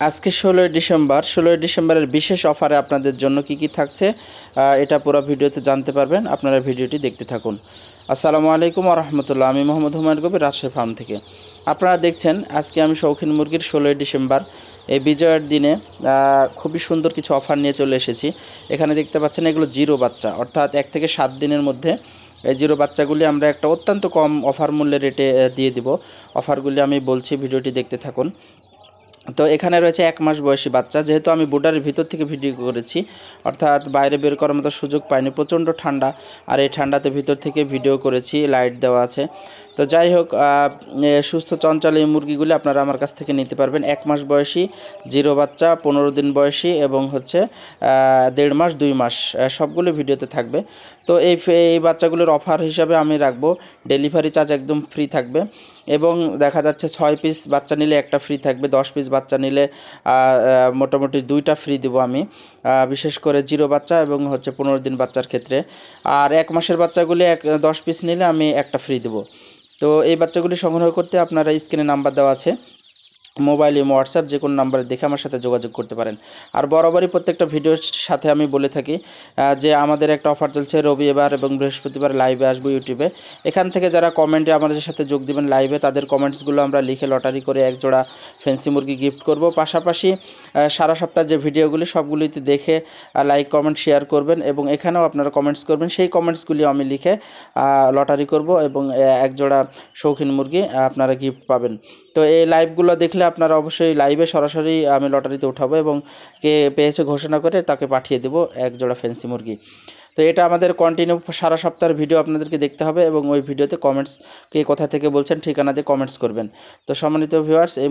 আজকে 16ই ডিসেম্বরের বিশেষ অফারে আপনাদের জন্য কি থাকছে এটা পুরো ভিডিওতে জানতে পারবেন। আপনারা ভিডিওটি দেখতে থাকুন। আসসালামু আলাইকুম ওয়া রাহমাতুল্লাহ। আমি মোহাম্মদ হুমায়ুন কবির, রাজশাহী ফার্ম থেকে। আপনারা দেখছেন আজকে আমি শৌখিন মুরগির 16ই ডিসেম্বর এই বিজয়ের দিনে খুবই সুন্দর কিছু অফার নিয়ে চলে এসেছি। এখানে দেখতে পাচ্ছেন এগুলো জিরো বাচ্চা, অর্থাৎ 1 থেকে 7 দিনের মধ্যে এই জিরো বাচ্চাগুলি আমরা একটা অত্যন্ত কম অফার মূল্যে রেটে দিয়ে দিব। অফারগুলি আমি বলছি, ভিডিওটি দেখতে থাকুন। তো এখানে রয়েছে 1 মাস বয়সী বাচ্চা। যেহেতু আমি বোর্ডারের ভিতর থেকে ভিডিও করেছি, অর্থাৎ বাইরে বের করার মতো সুযোগ পাইনি, প্রচণ্ড ঠান্ডা, আর এই ঠান্ডাতে ভিতর থেকে ভিডিও করেছি, লাইট দেওয়া আছে। তো যাই হোক, সুস্থ চঞ্চল এই মুরগিগুলি আপনারা আমার কাছ থেকে নিতে পারবেন। 1 মাস বয়সী জিরো বাচ্চা, 15 দিন বয়সী এবং হচ্ছে 1.5 মাস 2 মাস, সবগুলো ভিডিওতে থাকবে। তো এই বাচ্চাগুলোর অফার হিসাবে আমি রাখবো ডেলিভারি চার্জ একদম ফ্রি থাকবে, এবং দেখা যাচ্ছে 6 পিস বাচ্চা নিলে একটা ফ্রি থাকবে, 10 পিস বাচ্চা নিলে মোটামুটি 2টা ফ্রি দেবো আমি, বিশেষ করে জিরো বাচ্চা এবং হচ্ছে 15 দিন বাচ্চার ক্ষেত্রে। আর 1 মাসের বাচ্চাগুলি 10 পিস নিলে আমি একটা ফ্রি দেবো। তো এই বাচ্চাগুলি সংগ্রহ করতে আপনারা স্ক্রিনে নাম্বার দেওয়া আছে, মোবাইল এবং হোয়াটসঅ্যাপ যে কোনো নাম্বারে দেখে আমার সাথে যোগাযোগ করতে পারেন। আর বরাবরই প্রত্যেকটা ভিডিওর সাথে আমি বলে থাকি যে আমাদের একটা অফার চলছে, রবিবার এবং বৃহস্পতিবার লাইভে আসবো ইউটিউবে। এখান থেকে যারা কমেন্টে আমাদের সাথে যোগ দিবেন লাইভে, তাদের কমেন্টসগুলো আমরা লিখে লটারি করে 1 জোড়া ফ্যান্সি মুরগি গিফট করব। পাশাপাশি সারা সপ্তাহ যে ভিডিওগুলি সবগুলিতে দেখে লাইক কমেন্ট শেয়ার করবেন, এবং এখানেও আপনারা কমেন্টস করবেন, সেই কমেন্টসগুলি আমি লিখে লটারি করব, এবং 1 জোড়া শৌখিন মুরগি আপনারা গিফট পাবেন। তো এই লাইভগুলো দেখলে আপনারা অবশ্যই লাইভে সরাসরি আমি লটারিতে উঠাবো, এবং কে পেয়েছে ঘোষণা করে তাকে পাঠিয়ে দেবো 1 জোড়া ফ্যান্সি মুরগি। তো এটা আমাদের কন্টিনিউ সারা সপ্তাহের ভিডিও আপনাদেরকে দেখতে হবে, এবং ওই ভিডিওতে কমেন্টস কে কোথা থেকে বলছেন ঠিকানা দিয়ে কমেন্টস করবেন। তো সম্মানিত ভিউয়ার্স, এই